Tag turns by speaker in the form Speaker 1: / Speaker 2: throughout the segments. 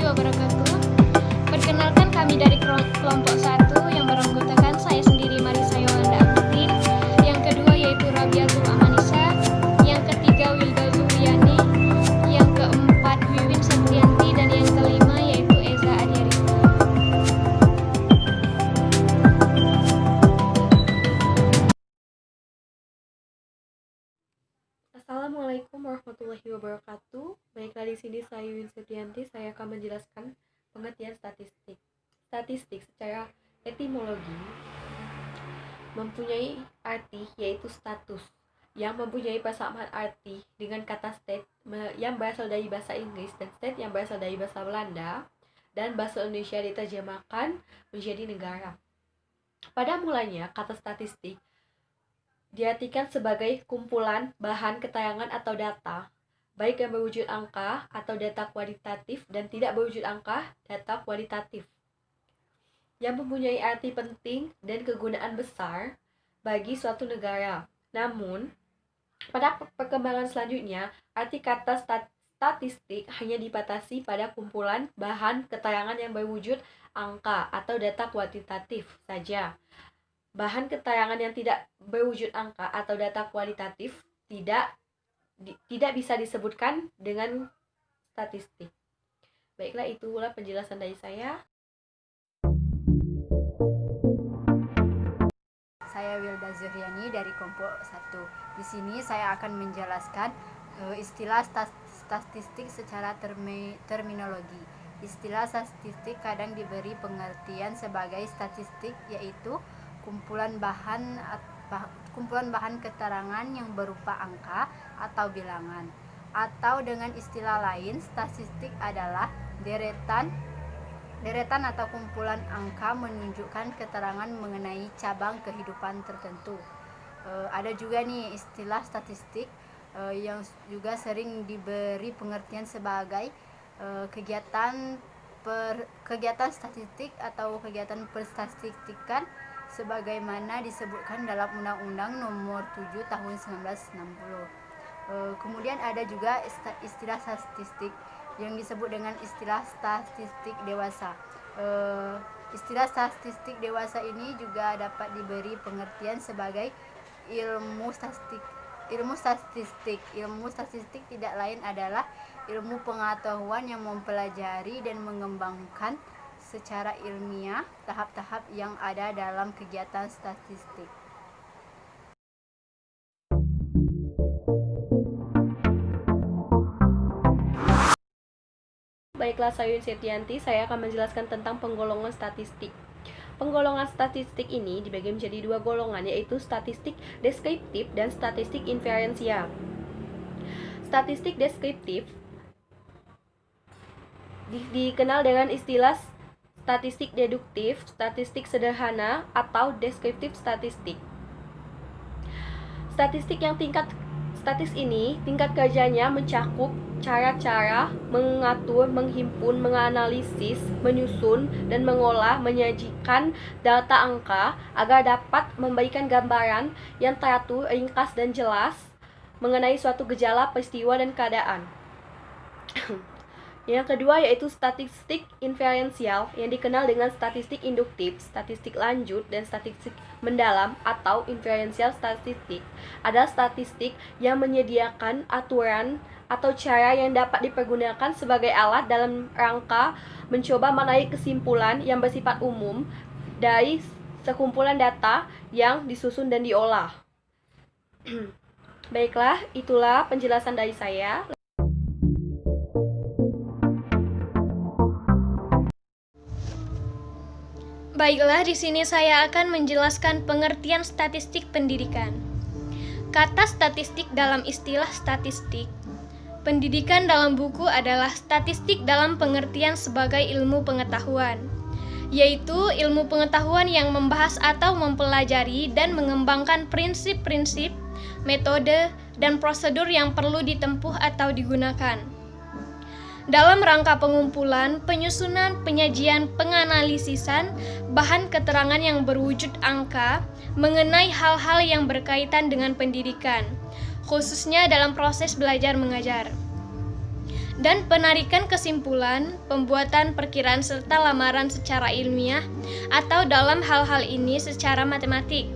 Speaker 1: wabarakatuh. Perkenalkan, kami dari kelompok 1 yang beranggotakan saya sendiri Marisa Yolanda Akutin, yang kedua yaitu Rabiatul Amanisa, yang ketiga Wilda Zuriani, yang keempat Wiwin Septianti, dan yang kelima yaitu Eza Adiarita.
Speaker 2: Assalamualaikum warahmatullahi wabarakatuh. Baiklah, di sini saya Wiwin Septianti. Saya akan menjelaskan pengertian statistik. Statistik secara etimologi mempunyai arti yaitu status, yang mempunyai persamaan arti dengan kata state yang berasal dari bahasa Inggris dan state yang berasal dari bahasa Belanda, dan bahasa Indonesia diterjemahkan menjadi negara. Pada mulanya, kata statistik diartikan sebagai kumpulan bahan keterangan atau data, baik yang berwujud angka atau data kualitatif dan tidak berwujud angka, data kualitatif, yang mempunyai arti penting dan kegunaan besar bagi suatu negara. Namun, pada perkembangan selanjutnya, arti kata statistik hanya dibatasi pada kumpulan bahan keterangan yang berwujud angka atau data kuantitatif saja. Bahan keterangan yang tidak berwujud angka atau data kualitatif tidak bisa disebutkan dengan statistik. Baiklah, itulah penjelasan dari saya.
Speaker 3: Saya Wilda Zuriani dari kelompok 1. Di sini saya akan menjelaskan istilah statistik secara terminologi. Istilah statistik kadang diberi pengertian sebagai statistik, yaitu kumpulan bahan keterangan yang berupa angka atau bilangan. Atau dengan istilah lain, statistik adalah deretan atau kumpulan angka menunjukkan keterangan mengenai cabang kehidupan tertentu. Ada juga nih istilah statistik yang juga sering diberi pengertian sebagai kegiatan statistik atau kegiatan perstatistikan, sebagaimana disebutkan dalam Undang-Undang Nomor 7 Tahun 1960. Kemudian ada juga istilah statistik yang disebut dengan istilah statistik dewasa. Istilah statistik dewasa ini juga dapat diberi pengertian sebagai ilmu statistik. Ilmu statistik tidak lain adalah ilmu pengetahuan yang mempelajari dan mengembangkan secara ilmiah tahap-tahap yang ada dalam kegiatan statistik.
Speaker 2: Baiklah, saya Wiwin Septianti. Saya akan menjelaskan tentang penggolongan statistik. Penggolongan statistik ini dibagi menjadi dua golongan, yaitu statistik deskriptif dan statistik inferensial. Statistik deskriptif dikenal dengan istilah statistik deduktif, statistik sederhana, atau deskriptif statistik. Statis ini tingkat kerjanya mencakup cara-cara mengatur, menghimpun, menganalisis, menyusun, dan mengolah, menyajikan data angka agar dapat memberikan gambaran yang teratur, ringkas, dan jelas mengenai suatu gejala, peristiwa, dan keadaan. Yang kedua yaitu statistik inferensial, yang dikenal dengan statistik induktif, statistik lanjut, dan statistik mendalam atau inferensial statistik. Adalah statistik yang menyediakan aturan atau cara yang dapat dipergunakan sebagai alat dalam rangka mencoba menarik kesimpulan yang bersifat umum dari sekumpulan data yang disusun dan diolah. Baiklah, itulah penjelasan dari saya.
Speaker 1: Baiklah, di sini saya akan menjelaskan pengertian statistik pendidikan. Kata statistik dalam istilah statistik pendidikan dalam buku adalah statistik dalam pengertian sebagai ilmu pengetahuan, yaitu ilmu pengetahuan yang membahas atau mempelajari dan mengembangkan prinsip-prinsip, metode, dan prosedur yang perlu ditempuh atau digunakan dalam rangka pengumpulan, penyusunan, penyajian, penganalisisan bahan keterangan yang berwujud angka mengenai hal-hal yang berkaitan dengan pendidikan, khususnya dalam proses belajar mengajar. dan penarikan kesimpulan, pembuatan perkiraan serta lamaran secara ilmiah atau dalam hal-hal ini secara matematik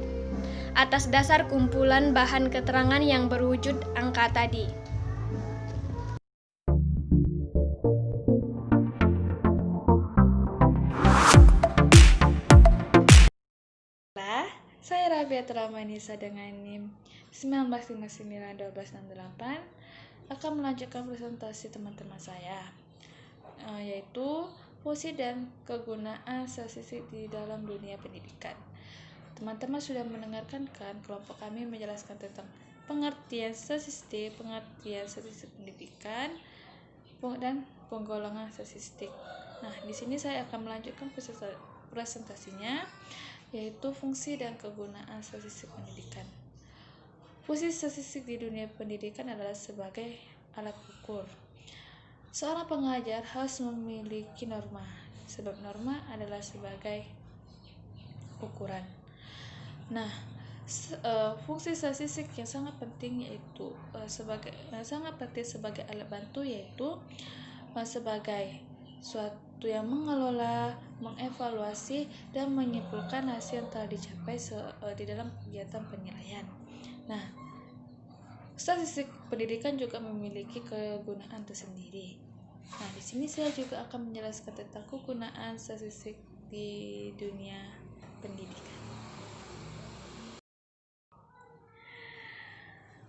Speaker 1: atas dasar kumpulan bahan keterangan yang berwujud angka tadi.
Speaker 4: Saya Rabiat Rahmanisa dengan NIM 19591268 akan melanjutkan presentasi teman-teman saya, yaitu fungsi dan kegunaan statistik di dalam dunia pendidikan. Teman-teman sudah mendengarkan kan kelompok kami menjelaskan tentang pengertian statistik pendidikan, dan penggolongan statistik. Nah, di sini saya akan melanjutkan presentasinya, yaitu fungsi dan kegunaan statistik pendidikan. Fungsi statistik di dunia pendidikan adalah sebagai alat ukur. Seorang pengajar harus memiliki norma, sebab norma adalah sebagai ukuran. Nah, fungsi statistik yang sangat penting yaitu sebagai alat bantu, yaitu sebagai suatu yang mengelola, mengevaluasi, dan menyimpulkan hasil yang telah dicapai di dalam kegiatan penilaian. Nah, statistik pendidikan juga memiliki kegunaan tersendiri. Nah, di sini saya juga akan menjelaskan tentang kegunaan statistik di dunia pendidikan.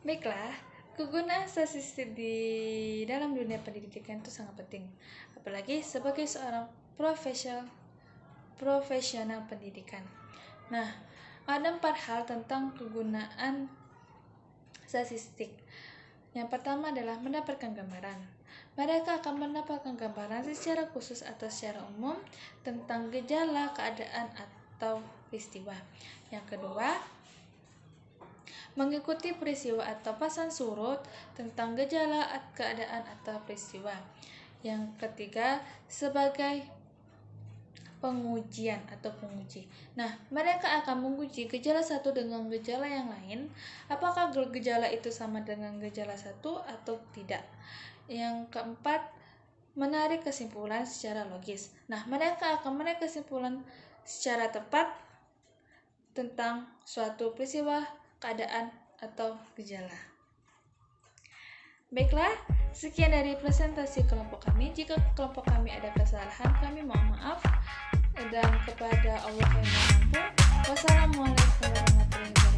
Speaker 4: Baiklah, kegunaan statistik di dalam dunia pendidikan itu sangat penting, apalagi sebagai seorang profesional pendidikan. Nah, ada 4 hal tentang kegunaan statistik. Yang pertama adalah mendapatkan gambaran. Mereka akan mendapatkan gambaran secara khusus atau secara umum tentang gejala, keadaan, atau peristiwa. Yang kedua, mengikuti peristiwa atau pasang surut tentang gejala, keadaan, atau peristiwa. Yang ketiga, sebagai pengujian atau penguji. Nah, mereka akan menguji gejala satu dengan gejala yang lain, apakah gejala itu sama dengan gejala satu atau tidak. Yang keempat, menarik kesimpulan secara logis. Nah, mereka akan menarik kesimpulan secara tepat tentang suatu peristiwa, keadaan, atau gejala. Baiklah, sekian dari presentasi kelompok kami. Jika kelompok kami ada kesalahan, kami mohon maaf, dan kepada Allah yang Maha Mampu. Wassalamualaikum warahmatullahi wabarakatuh.